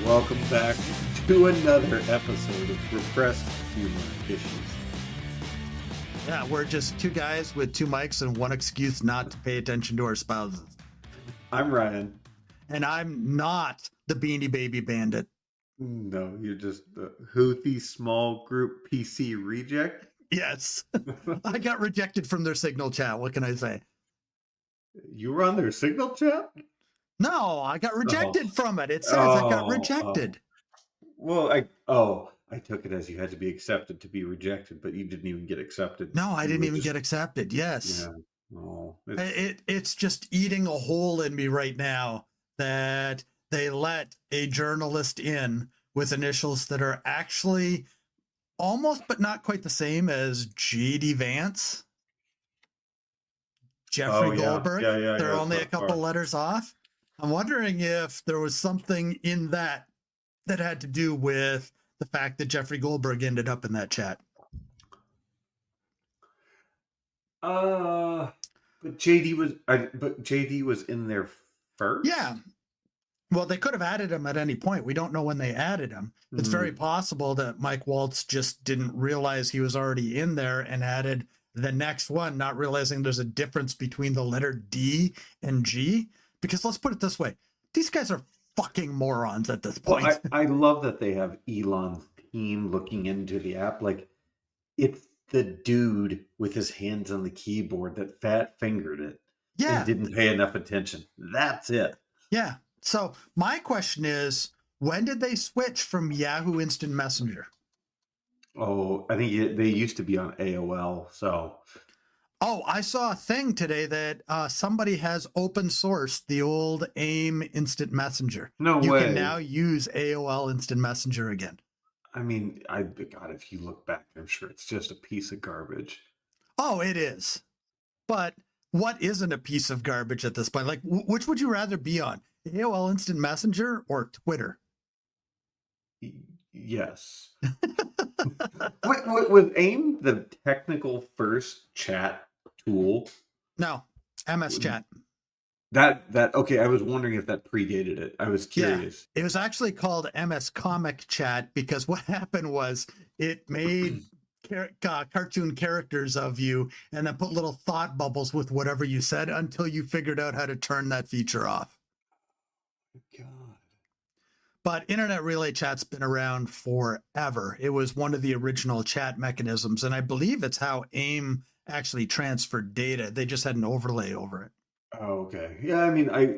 welcome back to another episode of Repressed Humor Issues. Yeah, we're just two guys with two mics and one excuse not to pay attention to our spouses. I'm Ryan. And I'm not the Beanie Baby Bandit. No, you're just the Houthi small group PC reject. Yes. I got rejected from their Signal chat. What can I say? You were on their Signal chat? No, I got rejected from it. It says I got rejected. Well, I took it as you had to be accepted to be rejected, but you didn't even get accepted. No, I didn't even get accepted. Yes. Yeah. Oh, it's just eating a hole in me right now that they let a journalist in with initials that are actually almost but not quite the same as J.D. Vance. Jeffrey Goldberg. They're only a couple letters off. I'm wondering if there was something in that had to do with the fact that Jeffrey Goldberg ended up in that chat. But JD was in there first? Yeah. Well, they could have added him at any point. We don't know when they added him. It's very possible that Mike Waltz just didn't realize he was already in there and added the next one, not realizing there's a difference between the letter D and G. Because let's put it this way. These guys are fucking morons at this point. Well, I love that they have Elon's team looking into the app. Like, it's the dude with his hands on the keyboard that fat fingered it. Yeah. And didn't pay enough attention. That's it. Yeah. So my question is, when did they switch from Yahoo Instant Messenger? Oh, I think they used to be on AOL. So. Oh, I saw a thing today that somebody has open sourced the old AIM Instant Messenger. No way. You can now use AOL Instant Messenger again. I mean, God, if you look back, I'm sure it's just a piece of garbage. Oh, it is. But what isn't a piece of garbage at this point? Like, which would you rather be on? AOL Instant Messenger or Twitter? Yes. Was AIM the technical first chat tool? No, MS Chat. That okay, I was wondering if that predated it. I was curious. Yeah, it was actually called MS Comic Chat because what happened was it made cartoon characters of you and then put little thought bubbles with whatever you said until you figured out how to turn that feature off. God. But Internet Relay Chat's been around forever. It was one of the original chat mechanisms, and I believe it's how AIM actually transferred data. They just had an overlay over it. Oh, okay. Yeah, I mean, I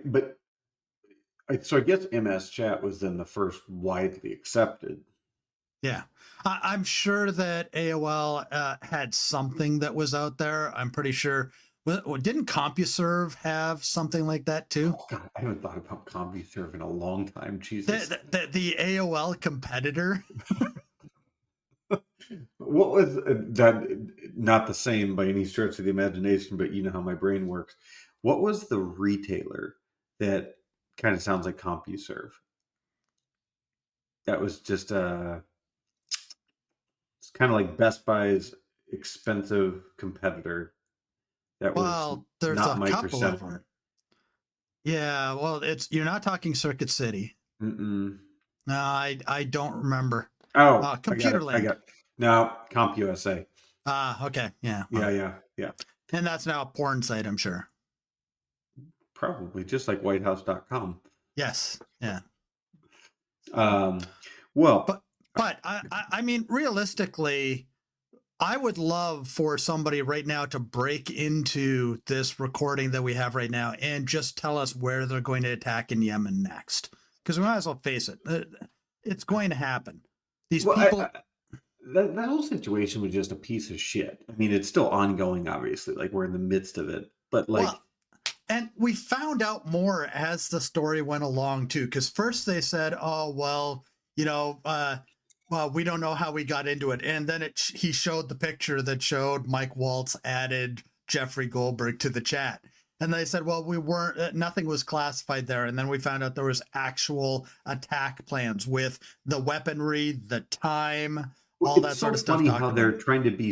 guess MS Chat was then the first widely accepted. Yeah. I'm sure that AOL had something that was out there. I'm pretty sure. Didn't CompuServe have something like that too? Oh, God, I haven't thought about CompuServe in a long time. Jesus. The AOL competitor. What was that? Not the same by any stretch of the imagination, but you know how my brain works. What was the retailer that kind of sounds like CompuServe? That was just it's kind of like Best Buy's expensive competitor. That was there's not a couple of Center. them. Yeah, well, you're not talking Circuit City. No, I don't remember. Oh, Computerland. No, CompUSA. Okay, yeah. Yeah. And that's now a porn site, I'm sure. Probably, just like WhiteHouse.com. Yes, yeah. Well, but I mean, realistically, I would love for somebody right now to break into this recording that we have right now and just tell us where they're going to attack in Yemen next. Because we might as well face it. It's going to happen. These people... That whole situation was just a piece of shit. I mean, it's still ongoing, obviously. Like, we're in the midst of it. But, like... Well, and we found out more as the story went along, too. Because first they said, oh, well, you know... well, we don't know how we got into it. And then he showed the picture that showed Mike Waltz added Jeffrey Goldberg to the chat. And they said, well, nothing was classified there. And then we found out there was actual attack plans with the weaponry, the time, all that sort of stuff. It's so funny how they're trying to be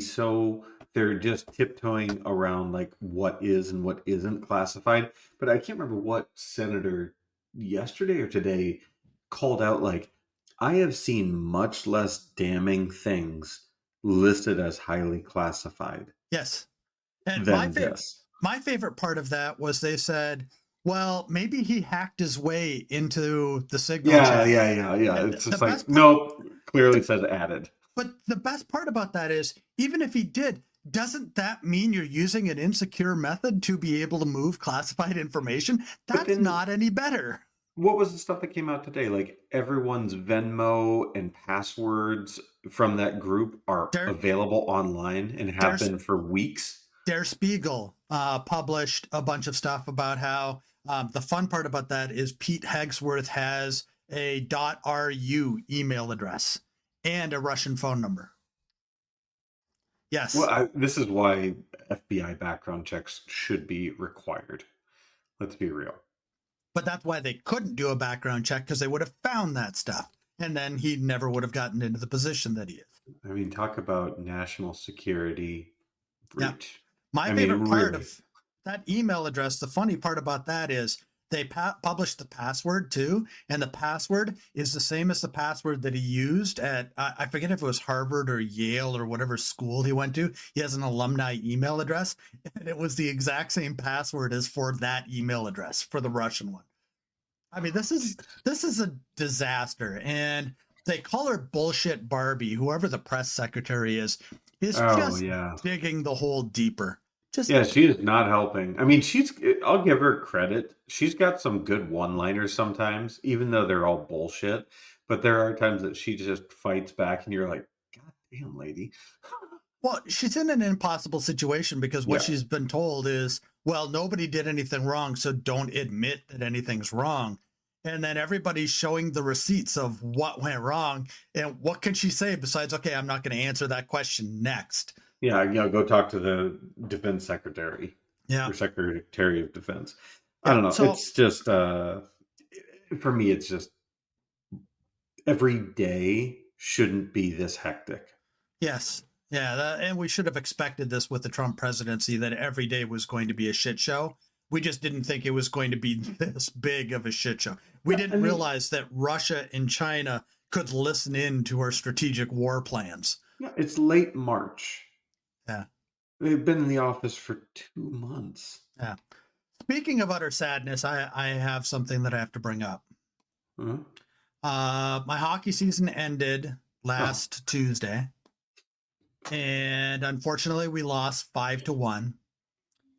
they're just tiptoeing around like what is and what isn't classified. But I can't remember what senator yesterday or today called out like, I have seen much less damning things listed as highly classified Yes. And than this. my favorite part of that was they said, well, maybe he hacked his way into the Signal Yeah, chat. yeah, yeah, yeah. And It's the just like, best part, nope, clearly the, says added. but the best part about that is, even if he did, doesn't that mean you're using an insecure method to be able to move classified information? But That's then not any better. what was the stuff that came out today? Like everyone's Venmo and passwords from that group are Der, available online and have Der, been for weeks. Der Spiegel published a bunch of stuff about how the fun part about that is Pete Hegsworth has a .ru email address and a Russian phone number. Well, Yes, this is why FBI background checks should be required. Let's be real. but that's why they couldn't do a background check, because they would have found that stuff. And then he never would have gotten into the position that he is. I mean, talk about national security Yeah. breach. My I mean, favorite part really. of that email address, the funny part about that is they published the password too. And the password is the same as the password that he used at, I forget if it was Harvard or Yale or whatever school he went to. He has an alumni email address. And it was the exact same password as for that email address for the Russian one. I mean, this is a disaster. And they call her bullshit Barbie, whoever the press secretary is Oh, just yeah. digging the hole deeper. Just Yeah, she is not helping. I mean, I'll give her credit. She's got some good one-liners sometimes, even though they're all bullshit. But there are times that she just fights back and you're like, God damn, lady. well, she's in an impossible situation because what Yeah. she's been told is, well, nobody did anything wrong, so don't admit that anything's wrong. And then everybody's showing the receipts of what went wrong. And what can she say besides, okay, I'm not going to answer that question next? Yeah, go talk to the defense secretary Yeah. or secretary of defense. I Yeah. don't know. So, It's just for me, it's just every day shouldn't be this hectic. yes. Yeah. And we should have expected this with the Trump presidency, that every day was going to be a shit show. We just didn't think it was going to be this big of a shit show. We Yeah, I didn't mean, realize that Russia and China could listen in to our strategic war plans. yeah, it's late March. Yeah. They've been in the office for 2 months. Yeah. Speaking of utter sadness, I have something that I have to bring up. Huh? My hockey season ended Oh, last Tuesday, and unfortunately, we lost 5-1.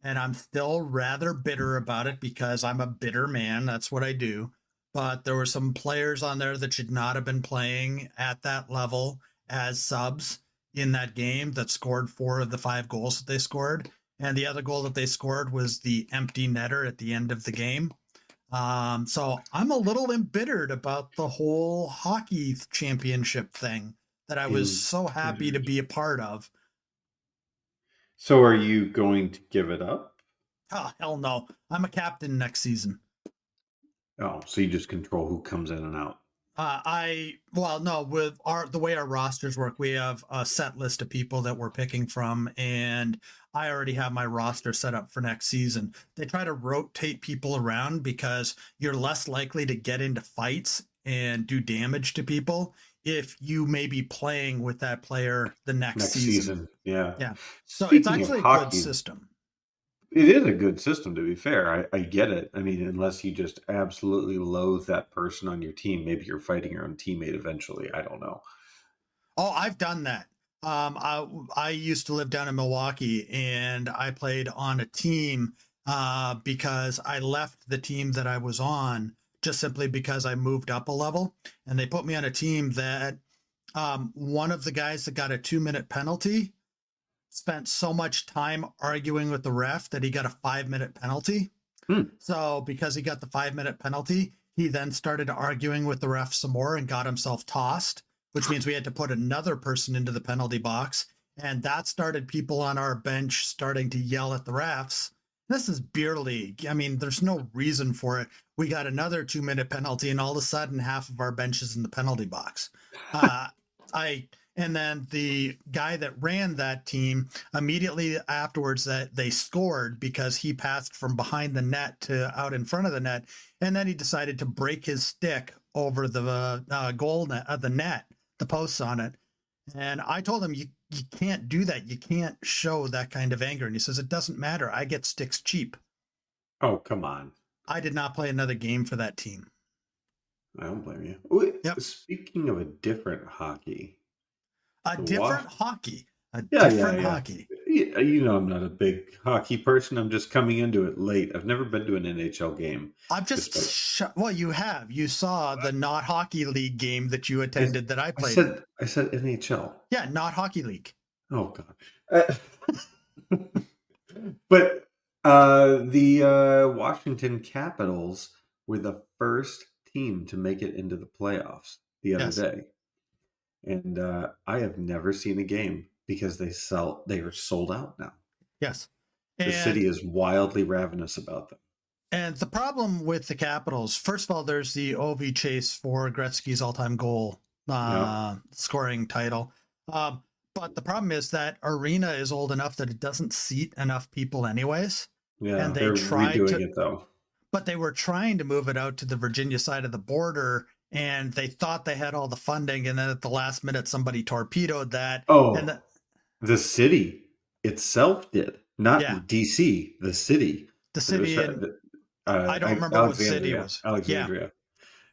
And I'm still rather bitter about it because I'm a bitter man. That's what I do. But there were some players on there that should not have been playing at that level as subs in that game that scored 4 of the 5 goals that they scored. And the other goal that they scored was the empty netter at the end of the game. So I'm a little embittered about the whole hockey championship thing that I was so happy to embittered. be a part of. So are you going to give it up? Oh, hell no. I'm a captain next season. Oh, so you just control who comes in and out. Well, no, with the way our rosters work, we have a set list of people that we're picking from, and I already have my roster set up for next season. They try to rotate people around because you're less likely to get into fights and do damage to people if you may be playing with that player the next Next season. season. Yeah. Yeah. So it's Speaking of actually a good hockey, system. it is a good system, to be fair. I get it. I mean, unless you just absolutely loathe that person on your team, maybe you're fighting your own teammate eventually. I don't know. Oh, I've done that. I used to live down in Milwaukee, and I played on a team because I left the team that I was on just simply because I moved up a level, and they put me on a team that one of the guys that got a 2-minute penalty spent so much time arguing with the ref that he got a 5-minute penalty. Hmm. So because he got the 5-minute penalty, he then started arguing with the ref some more and got himself tossed, which means we had to put another person into the penalty box. And that started people on our bench starting to yell at the refs. This is beer league. I mean, there's no reason for it. We got another 2-minute penalty, and all of a sudden, half of our bench is in the penalty box. I And then the guy that ran that team immediately afterwards that they scored because he passed from behind the net to out in front of the net, and then he decided to break his stick over the goal net, the net, the posts on it. And I told him, you can't do that. You can't show that kind of anger. And he says, it doesn't matter. I get sticks cheap. Oh, come on. I did not play another game for that team. I don't blame you. Ooh, Yep. speaking of a different hockey. A different hockey. Yeah. Hockey. You know, I'm not a big hockey person. I'm just coming into it late. I've never been to an NHL game. I'm just well, you have. You saw the not hockey league game that you attended that I played. I said NHL. Yeah, not hockey league. Oh God. But the Washington Capitals were the first team to make it into the playoffs the other day. And I have never seen a game because they are sold out now. Yes. The city is wildly ravenous about them. And the problem with the Capitals, first of all, there's the OV chase for Gretzky's all-time goal scoring title. But the problem is that arena is old enough that it doesn't seat enough people anyways. Yeah, and they're redoing it though. But they were trying to move it out to the Virginia side of the border, and they thought they had all the funding, and then at the last minute somebody torpedoed that. Oh, and the city itself did, not DC. The city. The city. I don't remember what city it was. Alexandria.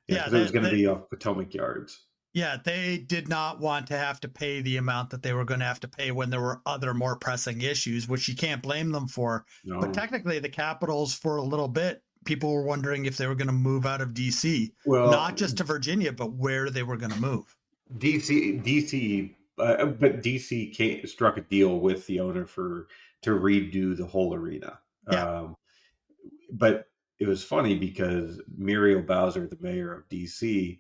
Yeah, it was going to be off Potomac Yards. Yeah, they did not want to have to pay the amount that they were going to have to pay when there were other more pressing issues, which you can't blame them for. No. But technically, the Capitals, for a little bit, people were wondering if they were going to move out of DC. Well, not just to Virginia, but where they were going to move. DC, but DC struck a deal with the owner to redo the whole arena. Yeah. But it was funny because Muriel Bowser, the mayor of DC,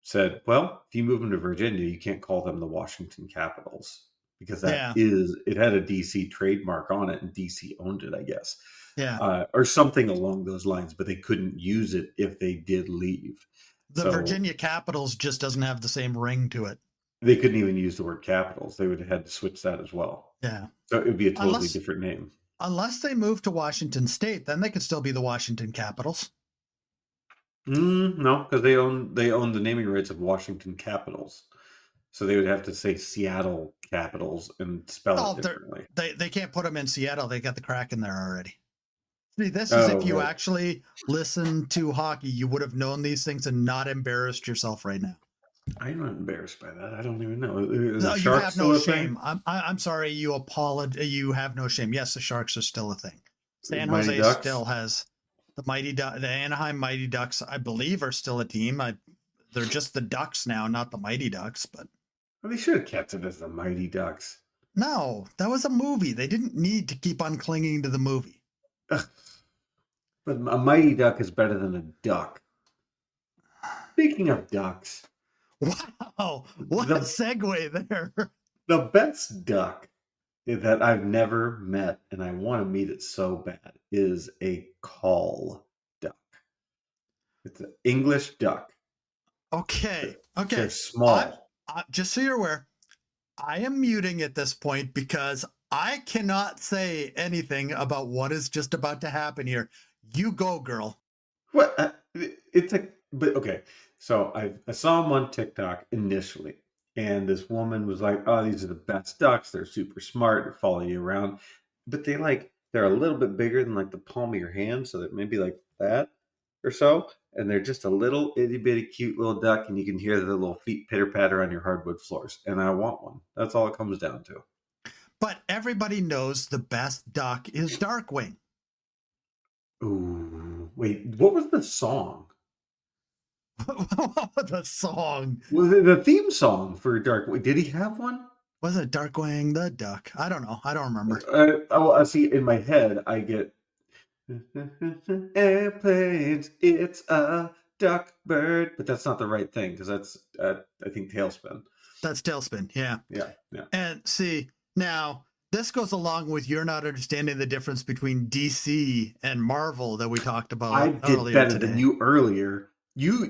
said, well, if you move them to Virginia, you can't call them the Washington Capitals because it had a DC trademark on it and DC owned it, I guess. Yeah. Or something along those lines, but they couldn't use it if they did leave. The Virginia Capitals just doesn't have the same ring to it. They couldn't even use the word Capitals. They would have had to switch that as well. Yeah. So it would be a totally different name. Unless they move to Washington State, then they could still be the Washington Capitals. No, because they own the naming rights of Washington Capitals, so they would have to say Seattle Capitals and spell it differently. They can't put them in Seattle. They got the Kraken there already. See, this is if you actually listen to hockey, you would have known these things and not embarrassed yourself right now. I'm not embarrassed by that. I don't even know. No, you have no shame. I'm sorry. You apologize. You have no shame. Yes, the Sharks are still a thing. San Jose still has. The Anaheim Mighty Ducks, I believe, are still a team. They're just the Ducks now, not the Mighty Ducks. But well, they should have kept it as the Mighty Ducks. No, that was a movie. They didn't need to keep on clinging to the movie. But a Mighty Duck is better than a duck. Speaking of ducks. Wow, what a segue there. The best duck that I've never met, and I want to meet it so bad, is a call duck. It's an English duck. Okay. They're small. Just so you're aware, I am muting at this point because I cannot say anything about what is just about to happen here. You go, girl. What? But okay. So I saw him on TikTok initially. And this woman was like, oh, these are the best ducks. They're super smart. They follow you around. But they're a little bit bigger than like the palm of your hand. So that maybe like that or so. And they're just a little itty bitty cute little duck. And you can hear the little feet pitter patter on your hardwood floors. And I want one. That's all it comes down to. But everybody knows the best duck is Darkwing. Ooh, wait, what was the song? The song. Was it the theme song for Darkwing? Did he have one? Was it Darkwing the Duck? I don't know. I don't remember. I see in my head, I get airplanes, it's a duck bird. But that's not the right thing because that's, I think, Tailspin. That's Tailspin, yeah. Yeah. And see, now, this goes along with you're not understanding the difference between DC and Marvel that we talked about earlier today. I did better than you earlier. You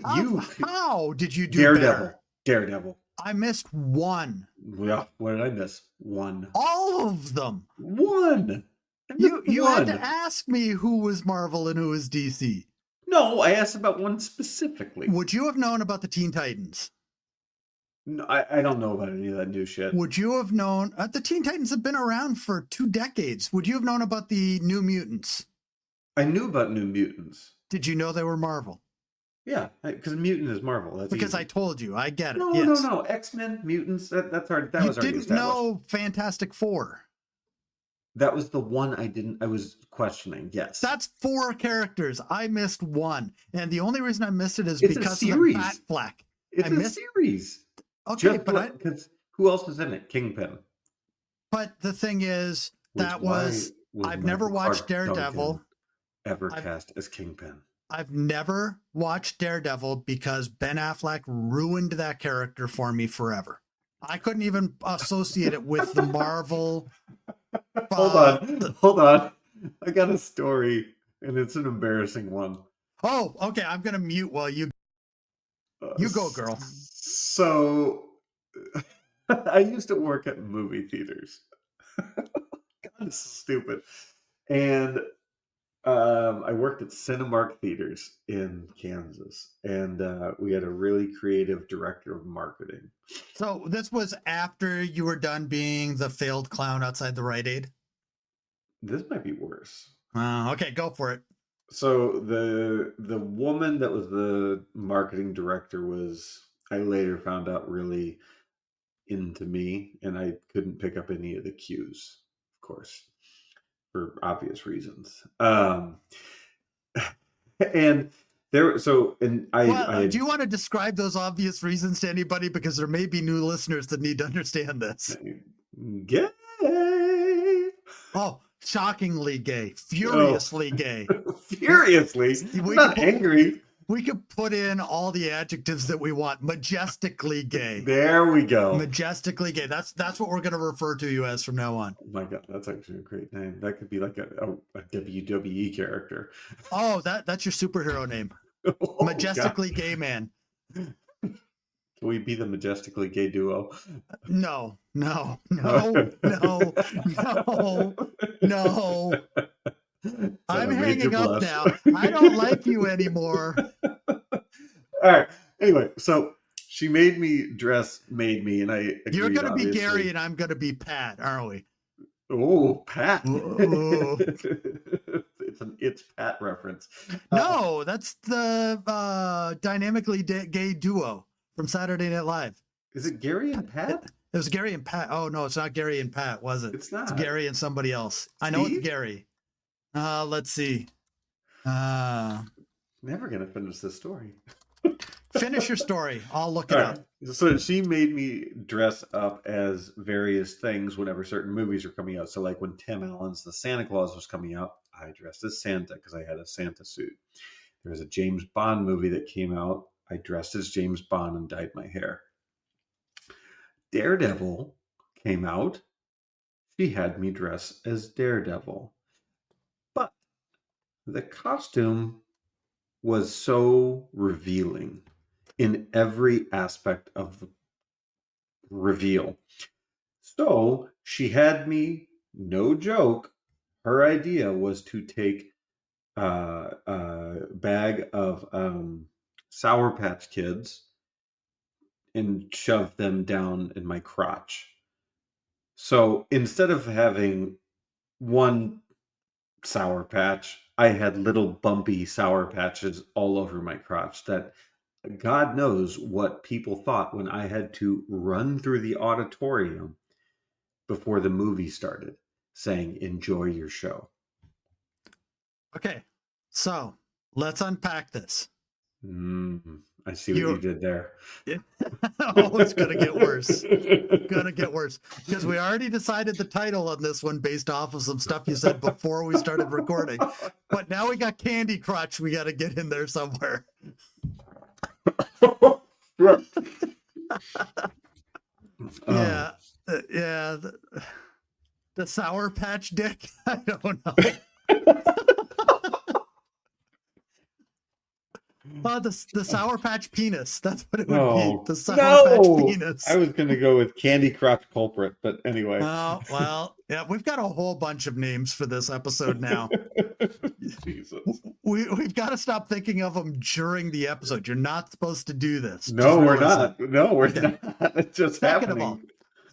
How did you do better? Daredevil. I missed one. Yeah, what did I miss? One. All of them. One. I missed You had to one. ask me who was Marvel and who was DC. No, I asked about one specifically. Would you have known about the Teen Titans? No, I don't know about any of that new shit. Would you have known? The Teen Titans have been around for 2 decades. Would you have known about the New Mutants? I knew about New Mutants. Did you know they were Marvel? Yeah, because mutant is Marvel. That's because easy. I told you. I get it. No, yes. no. X-Men, mutants. That's already. That you was already didn't established. know Fantastic Four. That was the one I didn't. I was questioning. Yes, That's 4 characters. I missed one, and the only reason I missed it is it's because a of series. the Bat Flack. It's a series. Okay, Just but because who else is in it? Kingpin. But the thing is, that was I've never Michael watched Clark Daredevil. Duncan ever cast as Kingpin. I've never watched Daredevil because Ben Affleck ruined that character for me forever. I couldn't even associate it with the Marvel. Hold on. I got a story, and it's an embarrassing one. Oh, okay. I'm gonna mute while you go, girl. So, I used to work at movie theaters. God, this is stupid. And I worked at Cinemark Theaters in Kansas, and we had a really creative director of marketing. So this was after you were done being the failed clown outside the Rite Aid? This might be worse. Okay, go for it. So the woman that was the marketing director was, I later found out, really into me, and I couldn't pick up any of the cues, of course, for obvious reasons. And there, so, and do you want to describe those obvious reasons to anybody? Because there may be new listeners that need to understand this. Gay. Oh, shockingly gay, furiously gay. Furiously? I'm not angry. We could put in all the adjectives that we want. Majestically gay. There we go. Majestically gay. That's what we're going to refer to you as from now on. Oh my God, that's actually a great name. That could be like a WWE character. Oh, that's your superhero name. Oh, Majestically gay man. Can we be the Majestically Gay Duo? No. I'm hanging up now. I don't like you anymore. All right. Anyway, so she made me, and I agreed. You're going to be Gary and I'm going to be Pat, aren't we? Oh, Pat. It's Pat reference. No, that's the dynamically gay duo from Saturday Night Live. Is it Gary and Pat? It was Gary and Pat. Oh, no, it's not Gary and Pat, was it? It's not. It's Gary and somebody else. Steve? I know it's Gary. Let's see. Never going to finish this story. Finish your story. I'll look it up. So she made me dress up as various things whenever certain movies were coming out. So like when Tim Allen's The Santa Claus was coming out, I dressed as Santa because I had a Santa suit. There was a James Bond movie that came out. I dressed as James Bond and dyed my hair. Daredevil came out. She had me dress as Daredevil. But the costume was so revealing in every aspect of the reveal. So she had me, no joke, her idea was to take a bag of Sour Patch Kids and shove them down in my crotch. So instead of having one Sour Patch, I had little bumpy Sour Patches all over my crotch that God knows what people thought when I had to run through the auditorium before the movie started saying, "Enjoy your show." Okay, so let's unpack this. I see what you did there. Oh, it's going to get worse. Because we already decided the title on this one based off of some stuff you said before we started recording. But now we got Candy Crotch we got to get in there somewhere. Yeah. The Sour Patch Dick? I don't know. The Sour Patch Penis. That's what it would be. Oh The Sour Patch no! I Penis. was gonna go with Candy Crotch Culprit, but anyway. Oh, well, yeah, we've got a whole bunch of names for this episode now. Jesus. We've got to stop thinking of them during the episode. You're not supposed to do this. No, we're not. No, we're not. It's just Second happening.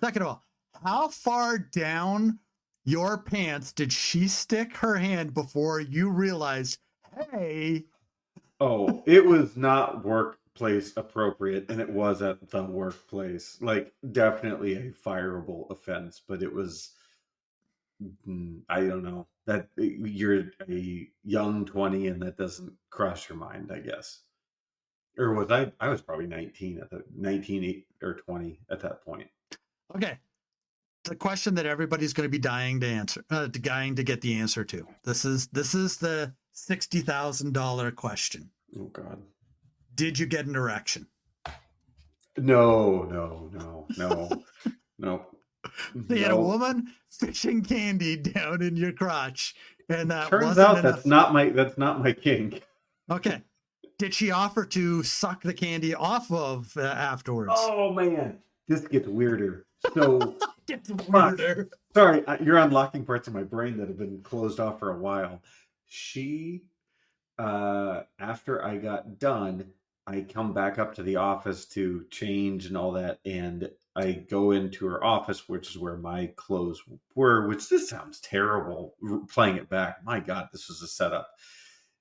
Of all, how far down your pants did she stick her hand before you realized, hey? Oh, it was not workplace appropriate, and it was at the workplace. Like, definitely a fireable offense, but it was, I don't know, that you're a young 20 and that doesn't cross your mind, I guess. Or was I was probably 19 at the 19 or 20 at that point. Okay. The question that everybody's going to be dying to answer, dying to get the answer to. This is the $60,000 question. Oh God. Did you get an erection? No. They had a woman fishing candy down in your crotch, and that turns wasn't out enough. That's not my kink. Okay. Did she offer to suck the candy off of afterwards? Oh man, this gets weirder. So gets weirder. Sorry, you're unlocking parts of my brain that have been closed off for a while. She, after I got done, I come back up to the office to change and all that, and I go into her office, which is where my clothes were, which this sounds terrible playing it back. My God, this was a setup.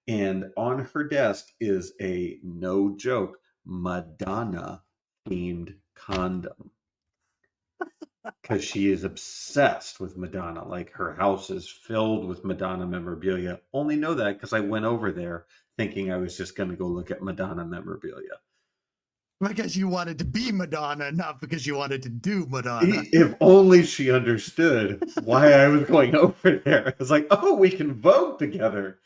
And on her desk is a, no joke, Madonna themed condom. Because she is obsessed with Madonna. Like, her house is filled with Madonna memorabilia. Only know that because I went over there thinking I was just going to go look at Madonna memorabilia. Because you wanted to be Madonna, not because you wanted to do Madonna. If only she understood why I was going over there. I was like, oh, we can vote together.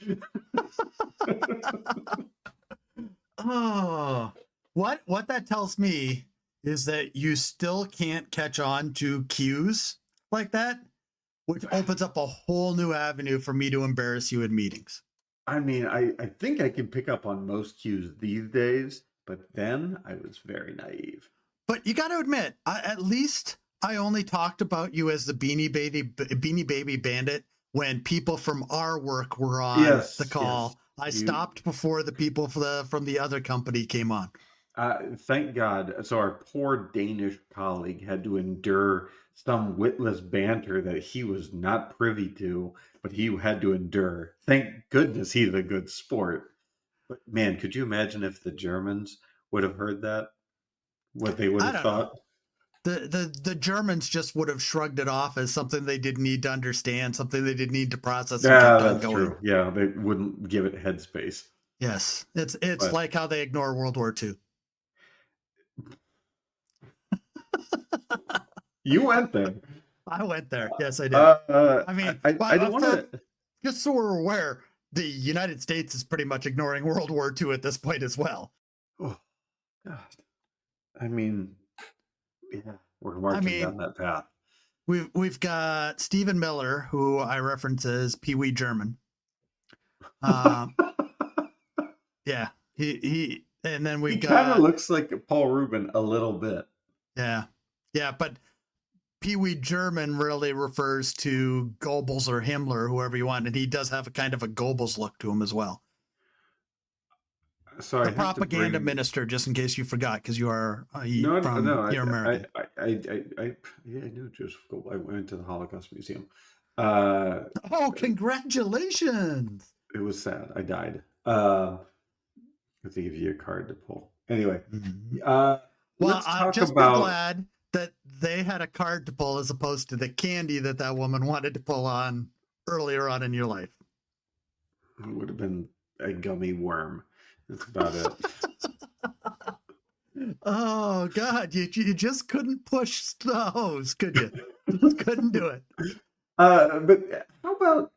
Oh, what that tells me is that you still can't catch on to cues like that, which opens up a whole new avenue for me to embarrass you in meetings. I mean, I think I can pick up on most cues these days, but then I was very naive. But you got to admit, at least I only talked about you as the Beanie Baby Bandit when people from our work were on the call. Yes. I stopped before the people from the other company came on. Thank God. So our poor Danish colleague had to endure some witless banter that he was not privy to, but he had to endure. Thank goodness he's a good sport. But man, could you imagine if the Germans would have heard that? What they would have thought? The Germans just would have shrugged it off as something they didn't need to understand, something they didn't need to process. Yeah, that's true. Yeah, they wouldn't give it headspace. Yes, it's like how they ignore World War II. You went there. I went there. Yes, I did. I mean, I don't want to. Just so we're aware, the United States is pretty much ignoring World War II at this point as well. Oh, God. I mean, yeah, we're marching down that path. We've got Stephen Miller, who I reference as Pee Wee German. Yeah, he, and then we got. He kind of looks like Paul Rubin a little bit. Yeah, but Pee Wee German really refers to Goebbels or Himmler, whoever you want, and he does have a kind of a Goebbels look to him as well. So the propaganda minister, just in case you forgot, because you are you're American. I knew Joseph Goebbels. I went to the Holocaust Museum. Oh, congratulations! It was sad. I died. I have to give you a card to pull. Anyway, well, I'm just glad that they had a card to pull as opposed to the candy that woman wanted to pull on earlier on in your life. It would have been a gummy worm. That's about it. Oh God, you just couldn't push the hose, could you? Just couldn't do it. But how about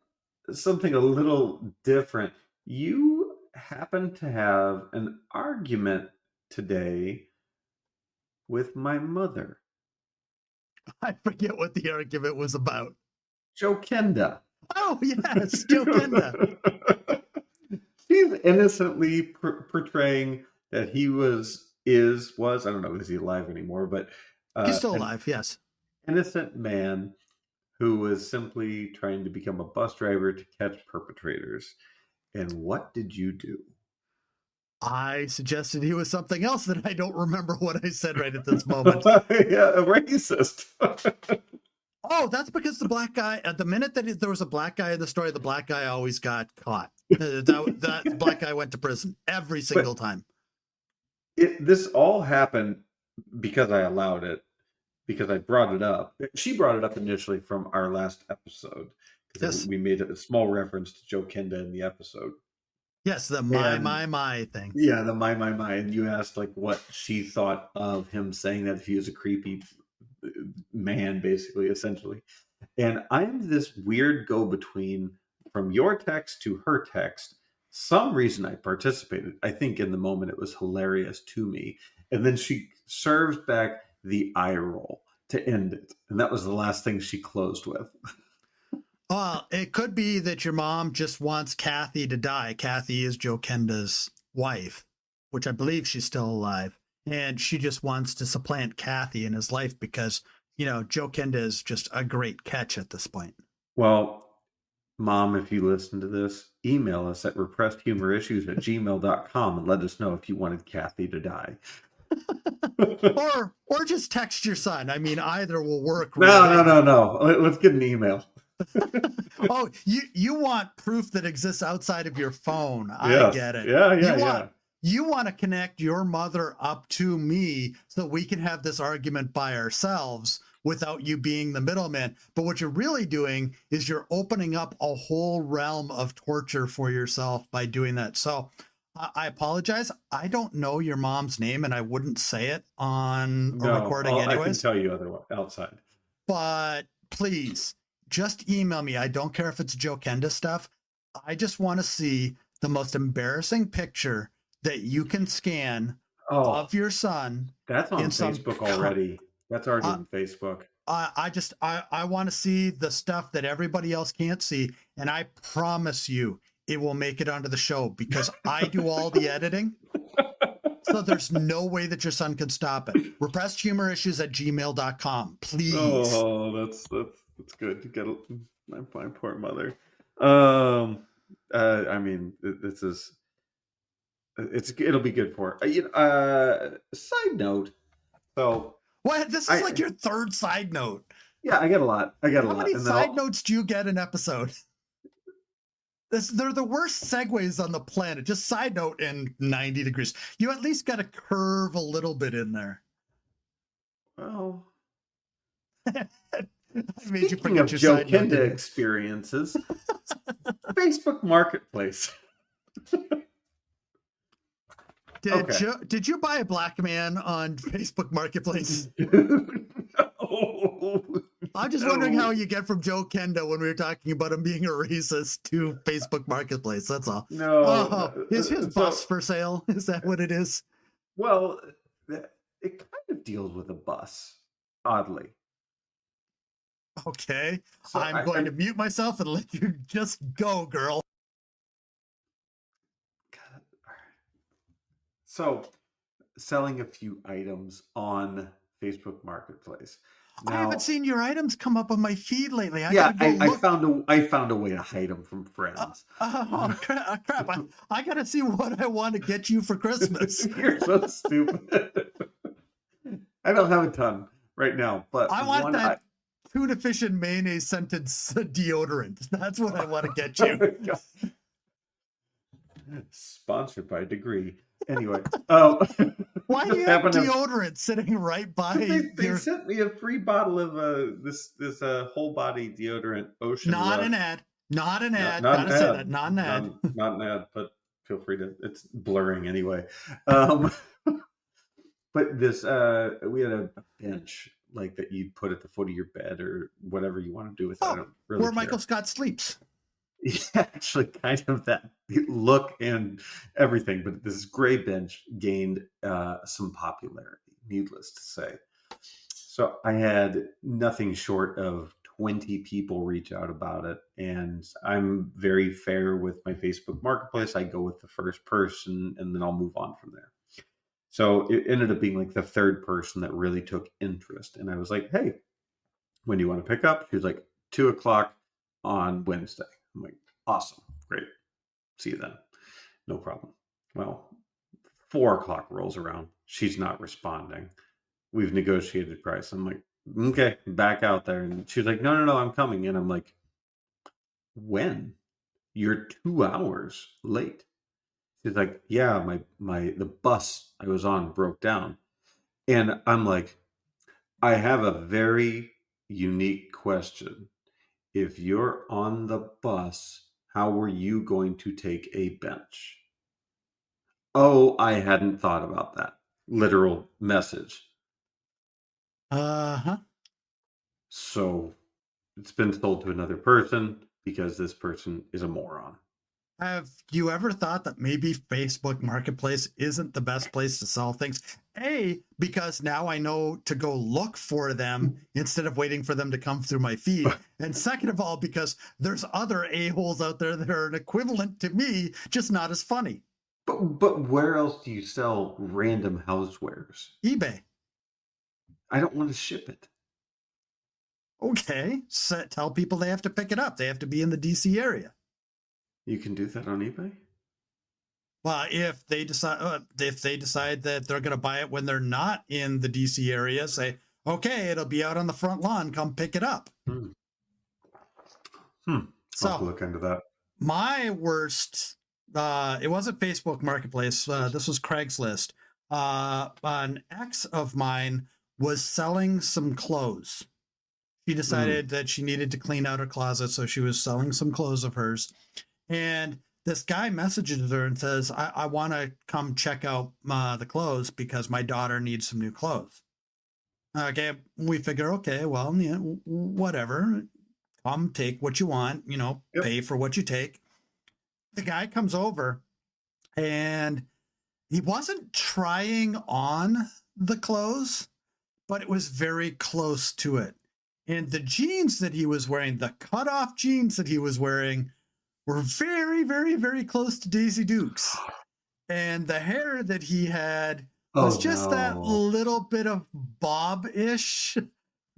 something a little different? You happen to have an argument today with my mother. I forget what the argument was about. Joe Kenda. Oh yes, Joe Kenda. innocently portraying that he was I don't know, is he alive anymore, but He's still an alive, yes. innocent man who was simply trying to become a bus driver to catch perpetrators. And what did you do? I suggested he was something else that I don't remember what I said right at this moment. Yeah, a racist. Oh, that's because the black guy, at the minute that there was a black guy in the story, the black guy always got caught. That black guy went to prison every single time. This all happened because I allowed it, because I brought it up. She brought it up initially from our last episode, because Yes. we made a small reference to Joe Kenda in the episode. Yes, the my thing. Yeah, the my. And you asked like what she thought of him saying that he was a creepy man, basically, essentially. And I'm this weird go-between from your text to her text. Some reason I participated. I think in the moment it was hilarious to me. And then she serves back the eye roll to end it. And that was the last thing she closed with. Well, it could be that your mom just wants Cathy to die. Cathy is Joe Kenda's wife, which I believe she's still alive. And she just wants to supplant Cathy in his life because, Joe Kenda is just a great catch at this point. Well, Mom, if you listen to this, email us at repressedhumorissues@gmail.com and let us know if you wanted Cathy to die. or just text your son. I mean, either will work. No. Let's get an email. Oh, you want proof that exists outside of your phone. Yes. I get it. Yeah. You want to connect your mother up to me so we can have this argument by ourselves without you being the middleman. But what you're really doing is you're opening up a whole realm of torture for yourself by doing that. So I apologize. I don't know your mom's name and I wouldn't say it on a recording anyways. I can tell you otherwise outside. But please, just email me. I don't care if it's Joe Kenda stuff. I just want to see the most embarrassing picture that you can scan of your son. That's on Facebook already. That's already on Facebook. I want to see the stuff that everybody else can't see. And I promise you it will make it onto the show because I do all the editing. So there's no way that your son can stop it. repressedhumorissues@gmail.com. Please. Oh, that's good to get my poor mother. I mean, this is it'll be good for her. Side note. So what? This is like your third side note. Yeah, I get a lot. How many side notes do you get an episode? They're the worst segues on the planet. Just side note in 90 degrees. You at least got to curve a little bit in there. Well, I made you speaking of Joe Kenda experiences, Facebook Marketplace. Did you buy a black man on Facebook Marketplace? No. I'm just wondering how you get from Joe Kenda when we were talking about him being a racist to Facebook Marketplace. That's all. No. Is his bus for sale? Is that what it is? Well, it kind of deals with a bus, oddly. Okay. So I'm going to mute myself and let you just go, girl. So, selling a few items on Facebook Marketplace. Now, I haven't seen your items come up on my feed lately. I found a way to hide them from friends. Crap! I gotta see what I want to get you for Christmas. You're so stupid. I don't have a ton right now, but I want that tuna fish and mayonnaise scented deodorant. That's what I want to get you. Sponsored by Degree. Anyway, why do you have deodorant sitting right by? They sent me a free bottle of this whole body deodorant. Ocean. Not an ad. Not an ad. Gotta say that. Not an ad. Not an ad. But feel free to. It's blurring anyway. But this we had a bench like that you'd put at the foot of your bed or whatever you want to do with it. I don't really where care. Michael Scott sleeps. Yeah, actually kind of that look and everything, but this gray bench gained some popularity, needless to say. So I had nothing short of 20 people reach out about it. And I'm very fair with my Facebook Marketplace. I go with the first person and then I'll move on from there. So it ended up being like the third person that really took interest. And I was like, hey, when do you want to pick up? She was like, 2 o'clock on Wednesday. I'm like, awesome. Great. See you then. No problem. Well, 4 o'clock rolls around. She's not responding. We've negotiated price. I'm like, okay, back out there. And she's like, no, no, no, I'm coming. And I'm like, when? You're 2 hours late. She's like, yeah, the bus I was on broke down. And I'm like, I have a very unique question. If you're on the bus, how were you going to take a bench? Oh, I hadn't thought about that. Literal message. Uh-huh. So it's been sold to another person because this person is a moron. Have you ever thought that maybe Facebook Marketplace isn't the best place to sell things? A, because now I know to go look for them instead of waiting for them to come through my feed. And second of all, because there's other a-holes out there that are an equivalent to me, just not as funny. But where else do you sell random housewares? eBay. I don't want to ship it. Okay, so tell people they have to pick it up. They have to be in the DC area. You can do that on eBay? Well, if they decide that they're going to buy it when they're not in the DC area, say, okay, it'll be out on the front lawn. Come pick it up. I'll So have to look into that. My worst, it wasn't Facebook Marketplace. This was Craigslist. An ex of mine was selling some clothes. She decided that she needed to clean out her closet, so she was selling some clothes of hers. And this guy messages her and says, I want to come check out the clothes because my daughter needs some new clothes. Okay, we figure, okay, well, yeah, whatever. Come take what you want, pay for what you take. The guy comes over and he wasn't trying on the clothes, but it was very close to it. And the jeans that he was wearing, the cutoff jeans that he was wearing, were very, very, very close to Daisy Duke's. And the hair that he had was just that little bit of bob-ish.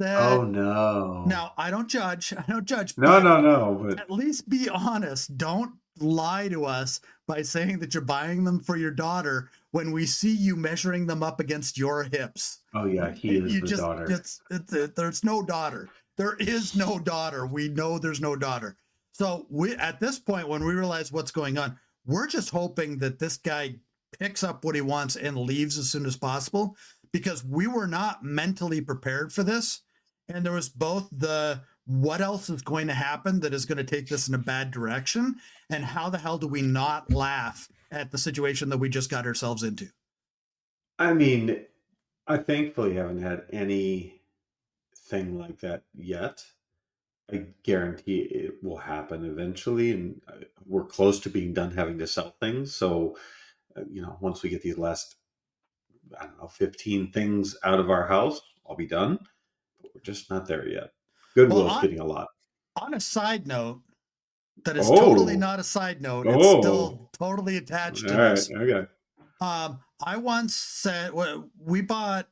Oh no. Now, I don't judge. No. But at least be honest. Don't lie to us by saying that you're buying them for your daughter when we see you measuring them up against your hips. Oh yeah, he is the daughter. There's no daughter. There is no daughter. We know there's no daughter. So at this point, when we realize what's going on, we're just hoping that this guy picks up what he wants and leaves as soon as possible, because we were not mentally prepared for this. And there was both the what else is going to happen that is going to take this in a bad direction, and how the hell do we not laugh at the situation that we just got ourselves into? I mean, I thankfully haven't had anything like that yet. I guarantee it will happen eventually, and we're close to being done having to sell things. So, once we get these last, 15 things out of our house, I'll be done. But we're just not there yet. Goodwill's getting a lot. On a side note, that is totally not a side note. It's still totally attached to this. Okay. I once said, we bought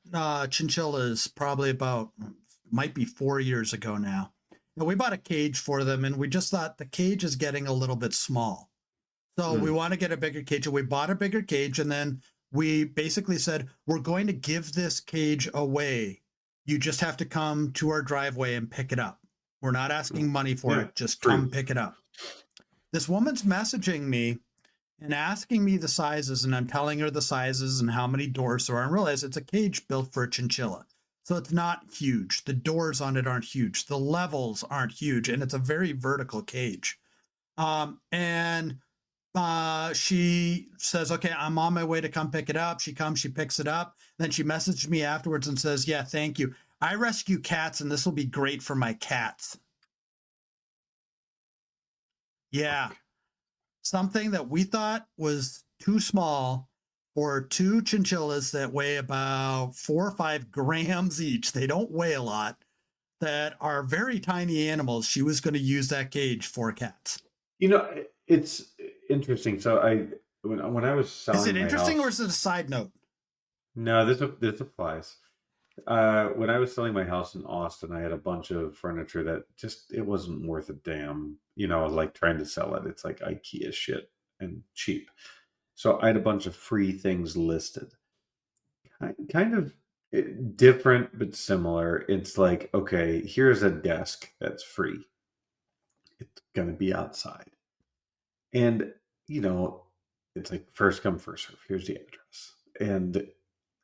chinchillas probably might be 4 years ago now. And we bought a cage for them, and we just thought the cage is getting a little bit small. So we want to get a bigger cage, and we bought a bigger cage, and then we basically said, we're going to give this cage away. You just have to come to our driveway and pick it up. We're not asking money for it. Just come pick it up. This woman's messaging me and asking me the sizes, and I'm telling her the sizes and how many doors there are, and realize it's a cage built for a chinchilla. So it's not huge. The doors on it aren't huge. The levels aren't huge. And it's a very vertical cage. And she says, okay, I'm on my way to come pick it up. She comes, she picks it up. Then she messaged me afterwards and says, yeah, thank you. I rescue cats, and this will be great for my cats. Yeah. Something that we thought was too small for two chinchillas that weigh about 4 or 5 grams each. They don't weigh a lot. that are very tiny animals. She was going to use that cage for cats. It's interesting. So when I was Is it selling my interesting or house, is it a side note? no, this applies. When I was selling my house in Austin, I had a bunch of furniture that just it wasn't worth a damn. Like trying to sell it. It's like IKEA shit and cheap. So I had a bunch of free things listed. Kind of different but similar. It's like, okay, here's a desk that's free. It's gonna be outside. And, you know, it's like first come, first serve. Here's the address. And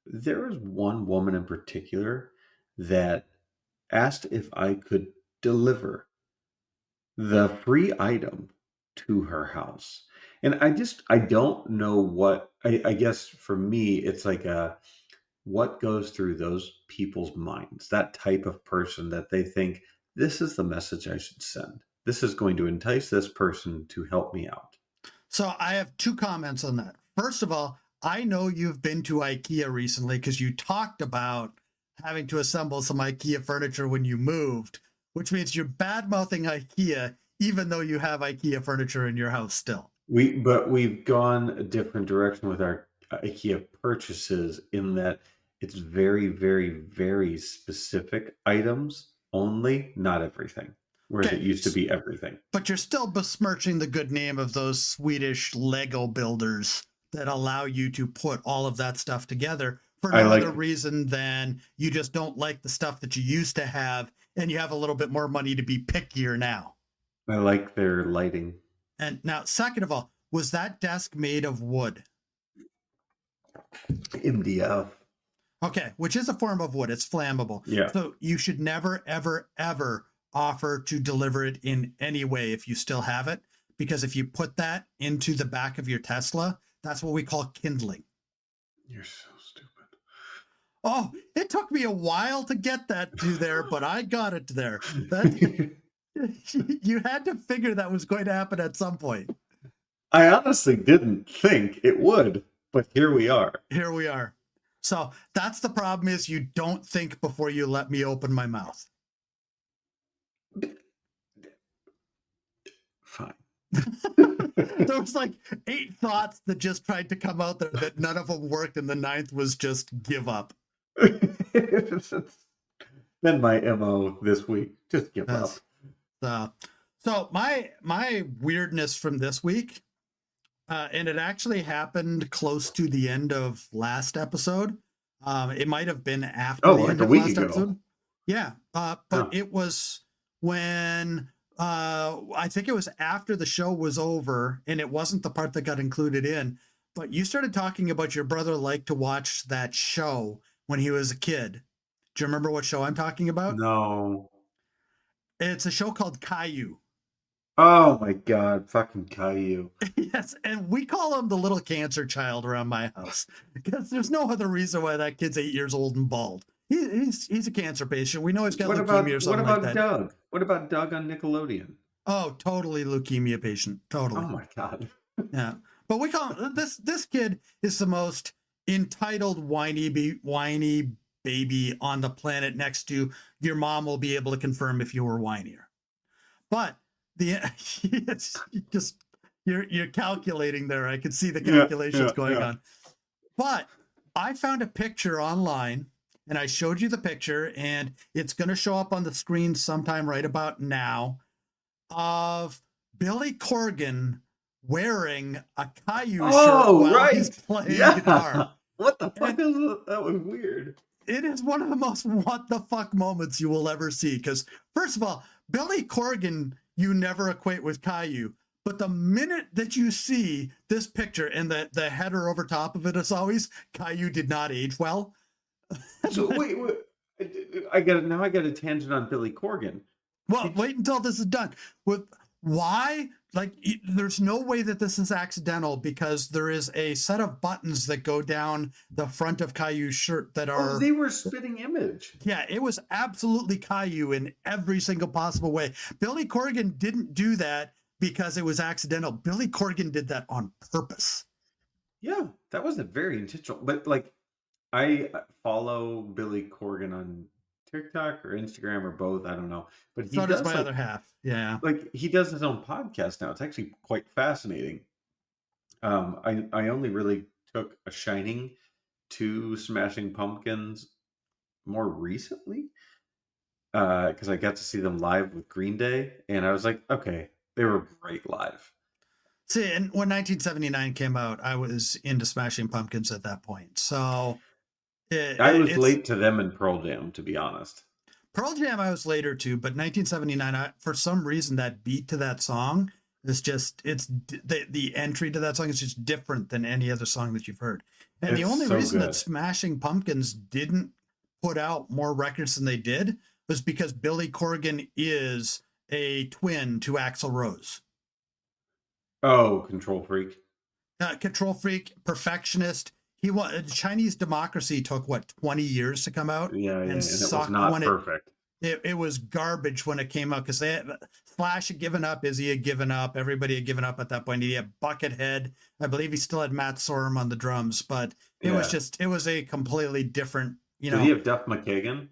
there was one woman in particular that asked if I could deliver the free item to her house. And I don't know I guess for me, it's like what goes through those people's minds, that type of person that they think this is the message I should send. This is going to entice this person to help me out. So I have two comments on that. First of all, I know you've been to IKEA recently because you talked about having to assemble some IKEA furniture when you moved, which means you're bad mouthing IKEA, even though you have IKEA furniture in your house still. But we've gone a different direction with our IKEA purchases in that it's very, very, very specific items only, not everything. Whereas it Okay, used to be everything. but you're still besmirching the good name of those Swedish Lego builders that allow you to put all of that stuff together for I no other like reason than you just don't like the stuff that you used to have and you have a little bit more money to be pickier now. I like their lighting. And now, second of all, was that desk made of wood? MDF. Okay, which is a form of wood. It's flammable. Yeah. So you should never, ever, ever offer to deliver it in any way if you still have it. Because if you put that into the back of your Tesla, that's what we call kindling. You're so stupid. Oh, it took me a while to get that to there, but I got it there. That you had to figure that was going to happen at some point. I honestly didn't think it would, but here we are. Here we are. So that's the problem is you don't think before you let me open my mouth. Fine. There was like 8 thoughts that just tried to come out there that none of them worked, and the 9th was just give up. It's been my MO this week. Just give up. So my weirdness from this week, and it actually happened close to the end of last episode. It might have been after the like end a of week last ago. episode. Yeah, but it was when I think it was after the show was over, and it wasn't the part that got included in. But you started talking about your brother liked to watch that show when he was a kid. Do you remember what show I'm talking about? No. It's a show called Caillou. Oh my god, fucking Caillou. Yes, and we call him the little cancer child around my house because there's no other reason why that kid's 8 years old and bald. He's a cancer patient. We know he's got leukemia or something like that. Doug? What about Doug on Nickelodeon? Oh, totally leukemia patient. Totally. Oh my god. Yeah, but we call him, this kid is the most entitled whiny baby on the planet. Next to your mom will be able to confirm if you were whinier. But it's just you're calculating there. I can see the calculations going on. But I found a picture online and I showed you the picture, and it's going to show up on the screen sometime right about now, of Billy Corgan wearing a Caillou shirt while he's playing guitar. What the fuck is that? That was weird. It is one of the most what the fuck moments you will ever see. Because first of all, Billy Corgan you never equate with Caillou. But the minute that you see this picture and the header over top of it is always Caillou did not age well. So wait, I got a tangent on Billy Corgan. Well, wait until this is done. Why? Like, there's no way that this is accidental because there is a set of buttons that go down the front of Caillou's shirt that are. Oh, they were spitting image. Yeah, it was absolutely Caillou in every single possible way. Billy Corgan didn't do that because it was accidental. Billy Corgan did that on purpose. Yeah, that wasn't very intentional. But like, I follow Billy Corgan on TikTok or Instagram or both. I don't know, but he So does does my other half. Yeah. he does his own podcast now. It's actually quite fascinating. I only really took a shining to Smashing Pumpkins more recently because I got to see them live with Green Day, and I was like, okay, they were great live. See, and when 1979 came out, I was into Smashing Pumpkins at that point. So I was it's late to them in Pearl Jam, to be honest. Pearl Jam. I was later too, but 1979, for some reason, that beat to that song is just the entry to that song is just different than any other song that you've heard. And the It's only so reason that good. Smashing Pumpkins didn't put out more records than they did was because Billy Corgan is a twin to Axl Rose. Oh, Control Freak. Control freak, perfectionist. He Chinese Democracy took what 20 years to come out Yeah, yeah, and and it was sucked not when perfect. it was garbage when it came out because Slash had given up, Izzy had given up, everybody had given up at that point. He had Buckethead, I believe he still had Matt Sorum on the drums, but Yeah. it was a completely different, Did he have Duff McKagan?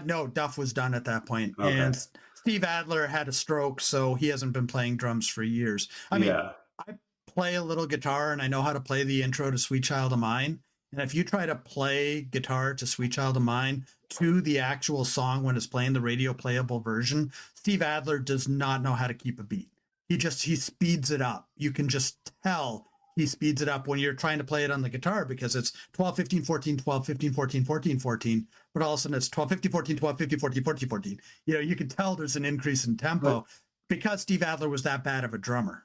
no, Duff was done at that point, Okay. and Steve Adler had a stroke, so he hasn't been playing drums for years. I mean, Yeah. I play a little guitar and I know how to play the intro to Sweet Child of Mine. And if you try to play guitar to Sweet Child of Mine to the actual song when it's playing the radio playable version, Steve Adler does not know how to keep a beat. He speeds it up. You can just tell he speeds it up when you're trying to play it on the guitar because it's 12, 15, 14, 12, 15, 14, 14, 14. But all of a sudden it's 12, 15, 14, 12, 15, 14, 14, 14. You know, you can tell there's an increase in But tempo because Steve Adler was that bad of a drummer.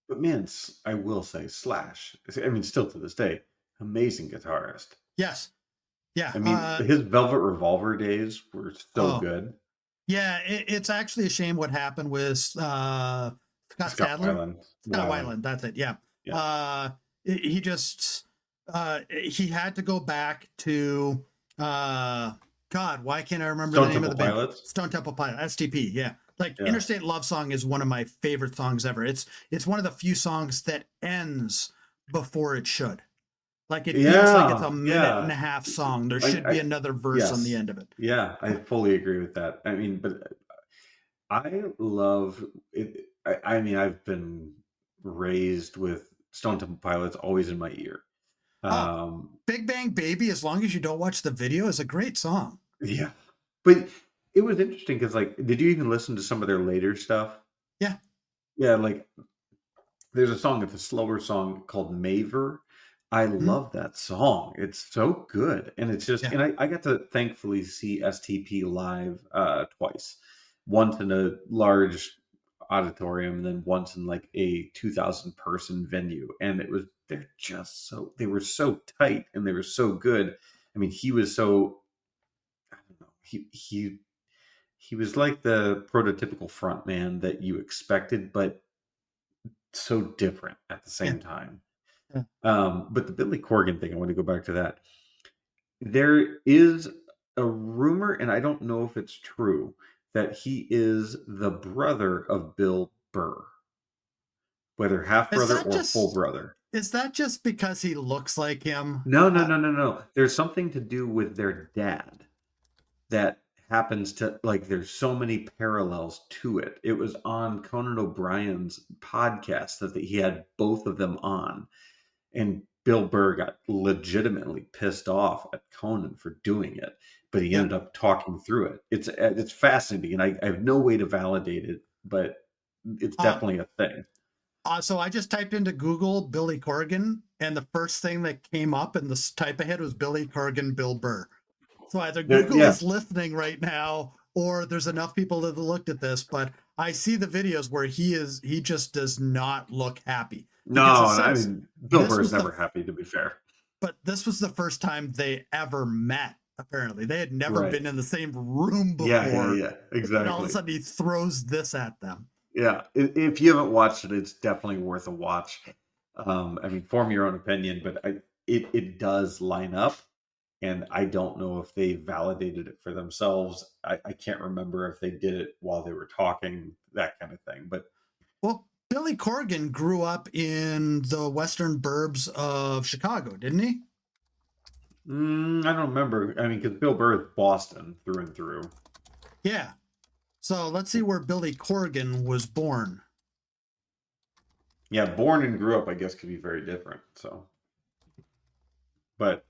man, I will say Slash. I mean, still to this day, amazing guitarist. Yes. Yeah. I mean, his Velvet Revolver days were so Oh, good. yeah. It's actually a shame what happened with Scott Scott Stadler. Weiland. Scott Weiland. Weiland. That's it. Yeah. Yeah. He just he had to go back to God. Why can't I remember the Stone name of Temple the band? Pilots. Stone Temple Pilot. STP. Yeah. Like Yeah. Interstate Love Song is one of my favorite songs ever. It's one of the few songs that ends before it should. Like it feels like it's Yeah. a minute and Yeah. a half song. There should be another verse on the Yes. end of it. Yeah, I fully agree with that. I mean, but I love it. I mean, I've been raised with Stone Temple Pilots always in my ear. Oh, Um, Big Bang Baby, as long as you don't watch the video, is a great song. yeah, but it was interesting because, like, did you even listen to some of their later stuff? Yeah. Yeah, like there's a song, it's a slower song called Maver. I Mhm. love that song. It's so good. And it's just, Yeah. and I got to thankfully see STP live twice. Once in a large auditorium, and then once in like a 2,000 person venue. And they were so tight and they were so good. I mean, he was so, I don't know, he was like the prototypical front man that you expected, but so different at the Yeah. same time. Yeah. But the Billy Corgan thing, I want to go back to that. There is a rumor, and I don't know if it's true, that he is the brother of Bill Burr, whether half Is brother that or full just brother. is that just because he looks like him? No, no, no, no, no. There's something to do with their dad that happens to like there's so many parallels to it. It was on Conan O'Brien's podcast that he had both of them on. And Bill Burr got legitimately pissed off at Conan for doing it, but he Yeah. ended up talking through it. It's fascinating, and I have no way to validate it, but it's Um, definitely a thing. so I just typed into Google Billy Corgan, and the first thing that came up in this type ahead was Billy Corgan, Bill Burr. So either Google Yeah, is listening right now, or there's enough people that have looked at this. But I see the videos where he just does not look happy no, because I since mean Bill this Burr's was never the happy. To be fair, this was the first time they ever met. Apparently, they had never right? been in the same room Yeah, yeah, before, yeah, and all of a exactly. sudden he throws this at them. Yeah, if you haven't watched it, it's definitely worth a watch. I mean, form your own opinion, but it does line up, and I don't know if they validated it for themselves. I can't remember if they did it while they were talking, that kind of thing. But Well, Billy Corgan grew up in the western burbs of Chicago, didn't he? I don't remember. I mean, because Bill Burr is Boston through and through. Yeah. So let's see where Billy Corgan was born. Yeah, born and grew up, I guess, could be very different. So, but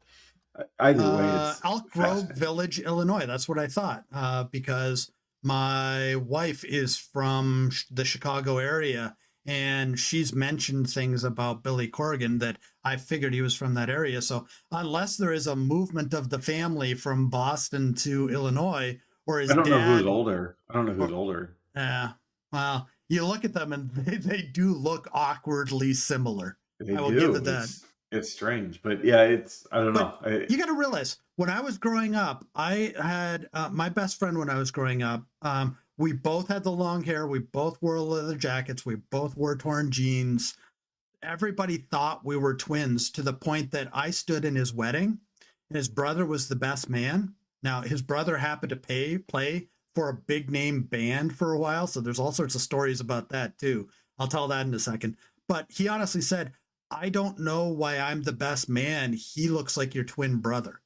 either way, it's Elk Grove fascinating. Village, Illinois. That's what I thought, because my wife is from the Chicago area, and she's mentioned things about Billy Corgan that I figured he was from that area. So unless there is a movement of the family from Boston to Illinois, or I his don't know who's dad, older. I don't know who's or older. well, you look at them and they do look awkwardly similar. They I will give do. it that. It's strange, but yeah, it's I don't But know. you got to realize when I was growing up, I had my best friend when I was growing up. We both had the long hair. We both wore leather jackets. We both wore torn jeans. Everybody thought we were twins to the point that I stood in his wedding. And his brother was the best man. Now, his brother happened to play for a big name band for a while. So there's all sorts of stories about that too. I'll tell that in a second. But he honestly said, I don't know why I'm the best man. He looks like your twin brother.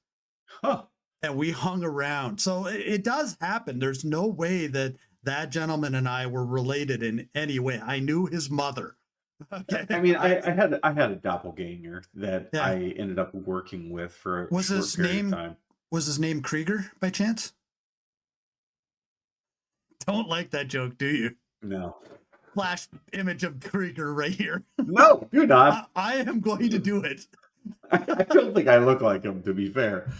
Huh. And we hung around. So it does happen. There's no way that that gentleman and I were related in any way. I knew his mother. I Okay. mean, I had a doppelganger that Yeah. I ended up working with for a Was short his period of name time. was his name Krieger by chance? Don't like that joke, do you? No, Flash image of Krieger right here. no, you're not. I am going to do it. I don't think I look like him, to be fair.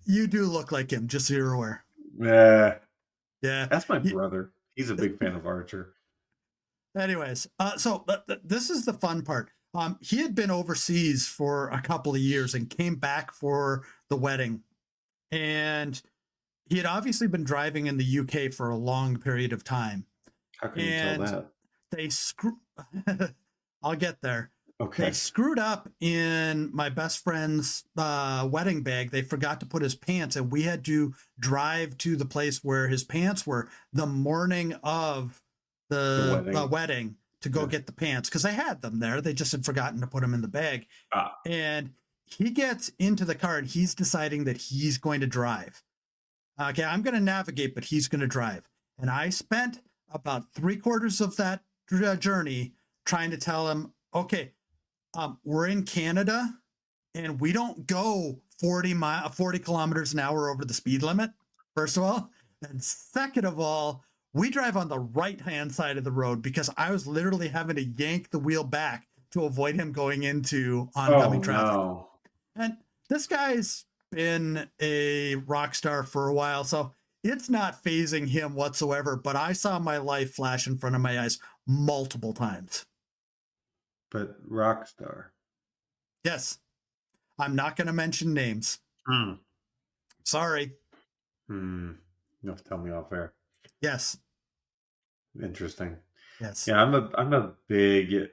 You do look like him, just so you're aware. Nah, Yeah. that's my brother. He's a big fan of Archer. Anyways, so this is the fun part. He had been overseas for a couple of years and came back for the wedding, and he had obviously been driving in the UK for a long period of time. How can you tell And that? they screw. I'll get there. They Okay. screwed up in my best friend's wedding bag. They forgot to put his pants, and we had to drive to the place where his pants were the morning of The the wedding. wedding to go Yeah. get the pants because they had them there. They just had forgotten to put them in the bag. Ah. And he gets into the car and he's deciding that he's going to drive. Okay, I'm going to navigate, but he's going to drive. And I spent about 3/4 of that journey trying to tell him, okay, we're in Canada and we don't go 40 kilometers an hour over the speed limit, first of all. And second of all, we drive on the right hand side of the road because I was literally having to yank the wheel back to avoid him going into Oh oncoming traffic. no. And this guy's been a rock star for a while, so it's not phasing him whatsoever. But I saw my life flash in front of my eyes multiple times. But Rockstar. Yes, I'm not going to mention names. Hmm. Sorry. You have to tell me off air. Yes, Interesting. yes. Yeah, I'm a big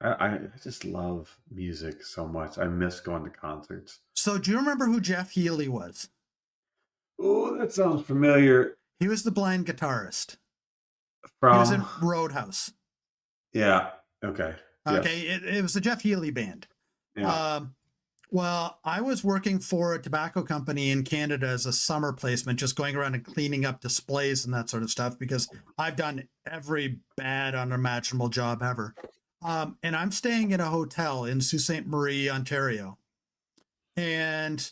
I just love music so much. I miss going to concerts. So, do you remember who Jeff Healey was? Oh, that sounds familiar. He was the blind guitarist. He was From in Roadhouse. yeah. Okay. Okay, Yes. it was the Jeff Healey band. Yeah. Um, well, I was working for a tobacco company in Canada as a summer placement, just going around and cleaning up displays and that sort of stuff because I've done every bad, unimaginable job ever. And I'm staying in a hotel in Sault Ste. Marie, Ontario. And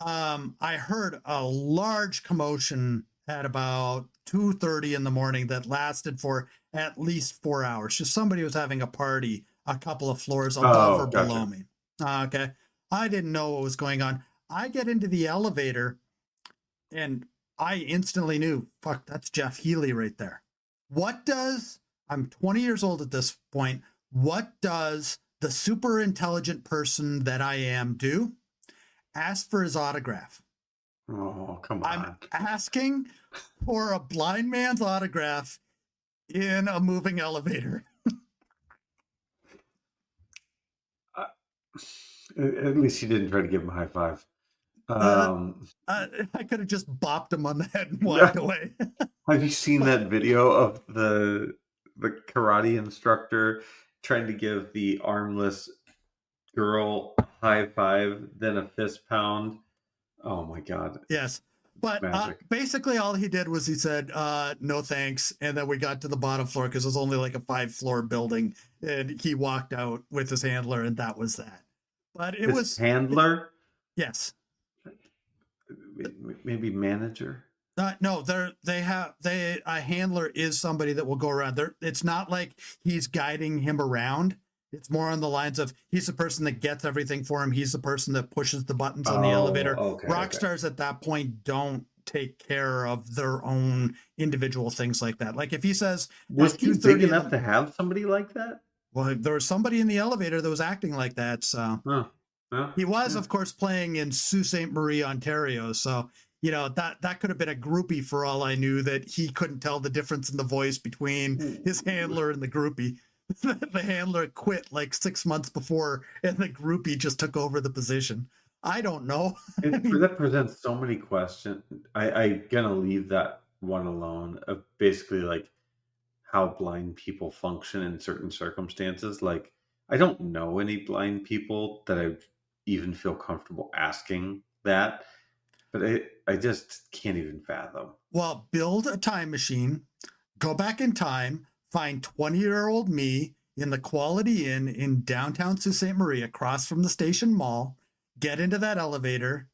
I heard a large commotion at about 2:30 in the morning that lasted for at least 4 hours. Just somebody was having a party a couple of floors above or Oh, below gotcha. me. Okay. I didn't know what was going on. I get into the elevator and I instantly knew, fuck, that's Jeff Healey right there. What does, I'm 20 years old at this point, what does the super intelligent person that I am do? Ask for his autograph. Oh, come I'm on. asking for a blind man's autograph in a moving elevator. Uh, at least you didn't try to give him a high five. Uh, Um, I could have just bopped him on the head and walked away. have you seen But that video of the karate instructor trying to give the armless girl high five, then a fist pound. Oh my God. Yes. But Magic. basically all he did was he said, no thanks. And then we got to the bottom floor because it was only like a 5-floor building. And he walked out with his handler, and that was that. But it His was handler, yes. maybe manager. No, a handler is somebody that will go around there. It's not like he's guiding him around. It's more on the lines of he's the person that gets everything for him. He's the person that pushes the buttons on the elevator. Okay, Rock stars at that point don't take care of their own individual things like that. Like if he says, was he big enough to have somebody like that? Well, there was somebody in the elevator that was acting like that. So he was, of course, playing in Sault Ste. Marie, Ontario. So, that could have been a groupie for all I knew, that he couldn't tell the difference in the voice between his handler and the groupie. The handler quit like 6 months before, and the groupie just took over the position. I don't know. That presents so many questions. I'm gonna leave that one alone, of basically like how blind people function in certain circumstances. Like, I don't know any blind people that I even feel comfortable asking that, but I just can't even fathom. Well, build a time machine, go back in time, find 20-year-old me in the Quality Inn in downtown Sault Ste. Marie across from the Station Mall, get into that elevator,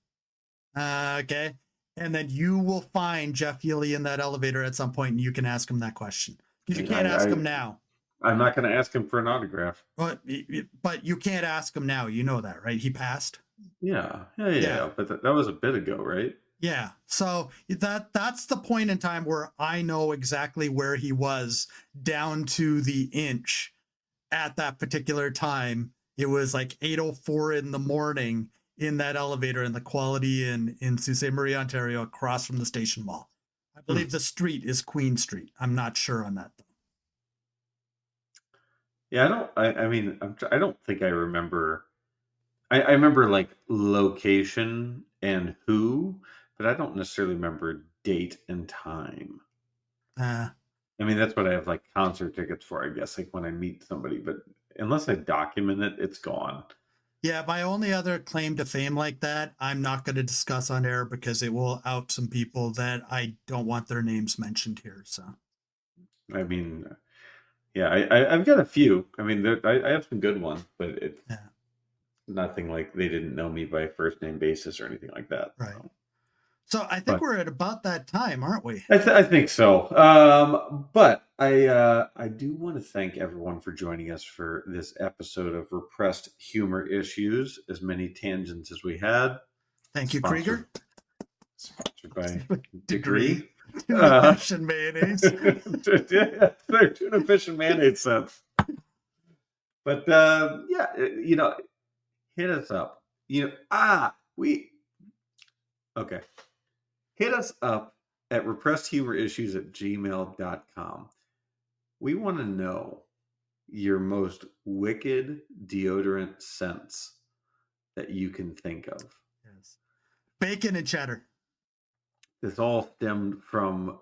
okay, and then you will find Jeff Healy in that elevator at some point, and you can ask him that question. Because you can't ask him now. I'm not going to ask him for an autograph. But you can't ask him now. You know that, right? He passed. Yeah. But that was a bit ago, right? Yeah. So that's the point in time where I know exactly where he was down to the inch at that particular time. It was like 8:04 in the morning in that elevator in the Quality Inn in Sault Ste. Marie, Ontario, across from the Station Mall. I believe the street is Queen Street. I'm not sure on that though. Yeah, I don't think I remember. I remember like location and who, but I don't necessarily remember date and time. That's what I have like concert tickets for, I guess, like when I meet somebody, but unless I document it, it's gone. Yeah, my only other claim to fame like that, I'm not going to discuss on air because it will out some people that I don't want their names mentioned here. So, I've got a few. I have some good ones, but it's nothing like they didn't know me by first name basis or anything like that. Right. So I think we're at about that time, aren't we? I think so. But I do want to thank everyone for joining us for this episode of Repressed Humor Issues. As many tangents as we had. Thank you, Krieger. Sponsored by Degree. Tuna fish and mayonnaise. They're tuna fish and mayonnaise scents. But hit us up. Okay. Hit us up at repressedhumorissues@gmail.com. We want to know your most wicked deodorant scents that you can think of. Yes. Bacon and cheddar. This all stemmed from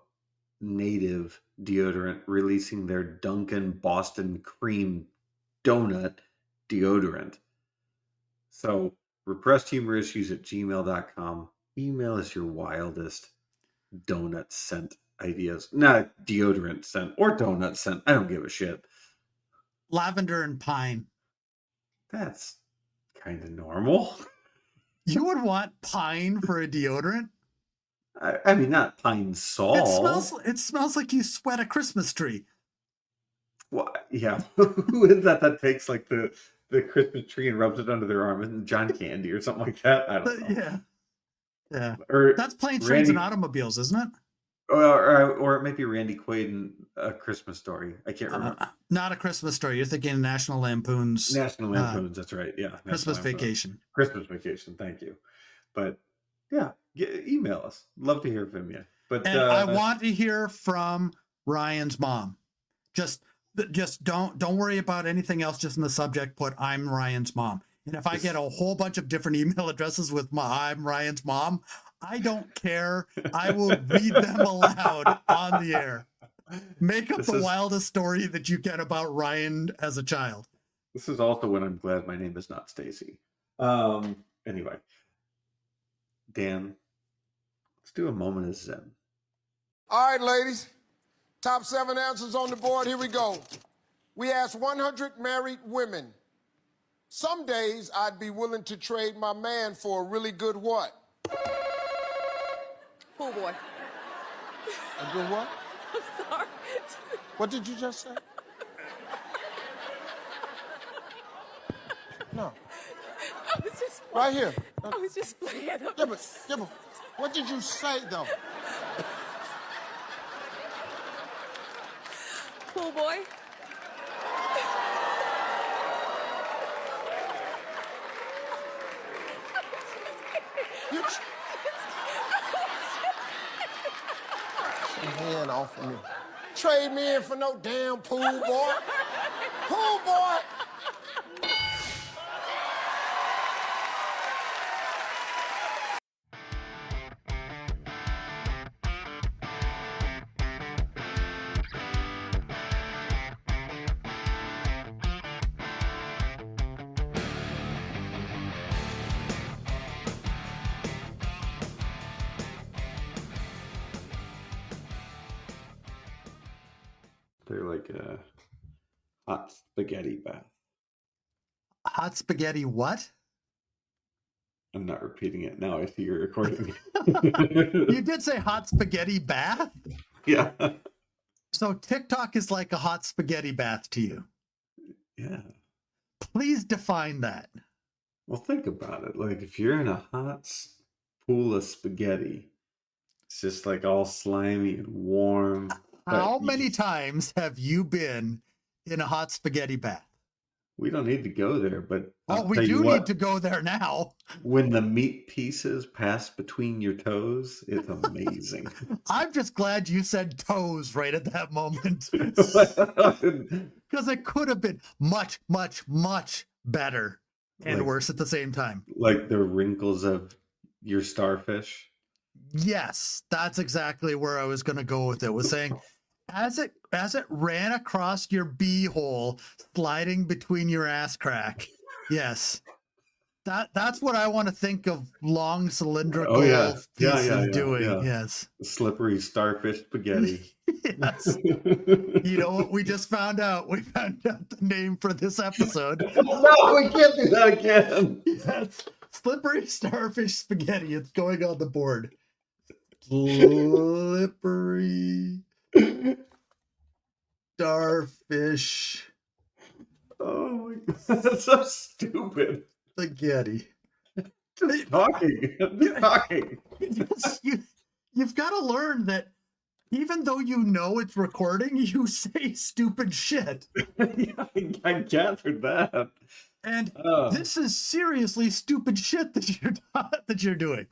Native Deodorant releasing their Dunkin' Boston Cream Donut deodorant. So, repressedhumorissues@gmail.com. Email us your wildest donut scent ideas. Not deodorant scent or donut scent. I don't give a shit. Lavender and pine. That's kind of normal. You would want pine for a deodorant? Not pine sol. It smells like you sweat a Christmas tree. Well, yeah. Who is that takes like the Christmas tree and rubs it under their arm? Isn't John Candy or something like that? I don't know. Yeah. Or that's Planes, Trains, and Automobiles, isn't it? Or it might be Randy Quaid in A Christmas Story. I can't remember. Not A Christmas Story. You're thinking National Lampoon's. National Lampoon's, that's right. Yeah. Christmas Vacation. Christmas Vacation, thank you. But yeah, email us. Love to hear from you. But I want to hear from Ryan's mom. Just don't worry about anything else. Just in the subject, put "I'm Ryan's mom." And if I get a whole bunch of different email addresses with "I'm Ryan's mom," I don't care. I will read them aloud on the air. Make up the wildest story that you can about Ryan as a child. This is also when I'm glad my name is not Stacy. Anyway, Dan, let's do a moment of Zen. All right, ladies. Top 7 answers on the board. Here we go. We asked 100 married women. Some days I'd be willing to trade my man for a really good what? Pool boy. A good what? I'm sorry. What did you just say? No. I was just Right here. I was just playing. Yeah, but what did you say, though? Pool boy. You hand off of me. Trade me in for no damn pool boy. Pool boy. They're like a hot spaghetti bath. Hot spaghetti what? I'm not repeating it now. I see you're recording. You did say hot spaghetti bath? Yeah. So TikTok is like a hot spaghetti bath to you. Yeah. Please define that. Well, think about it. Like, if you're in a hot pool of spaghetti, it's just like all slimy and warm. How many times have you been in a hot spaghetti bath? We don't need to go there, but Oh, we do need to go there now. When the meat pieces pass between your toes, it's amazing. I'm just glad you said toes right at that moment. Because it could have been much, much, much better and worse at the same time. Like the wrinkles of your starfish. Yes, that's exactly where I was going to go with it. Was saying, as it ran across your bee hole, sliding between your ass crack. Yes, that's what I want to think of long cylindrical pieces doing. Yeah. Yes, Slippery starfish spaghetti. Yes. You know what? We just found out. We found out the name for this episode. No, we can't do that again. Yes, slippery starfish spaghetti. It's going on the board. Slippery starfish. Oh my god, that's so stupid. Spaghetti. Just talking. Just talking. You've got to learn that even though you know it's recording, you say stupid shit. Yeah, I gathered that. And this is seriously stupid shit that you're doing.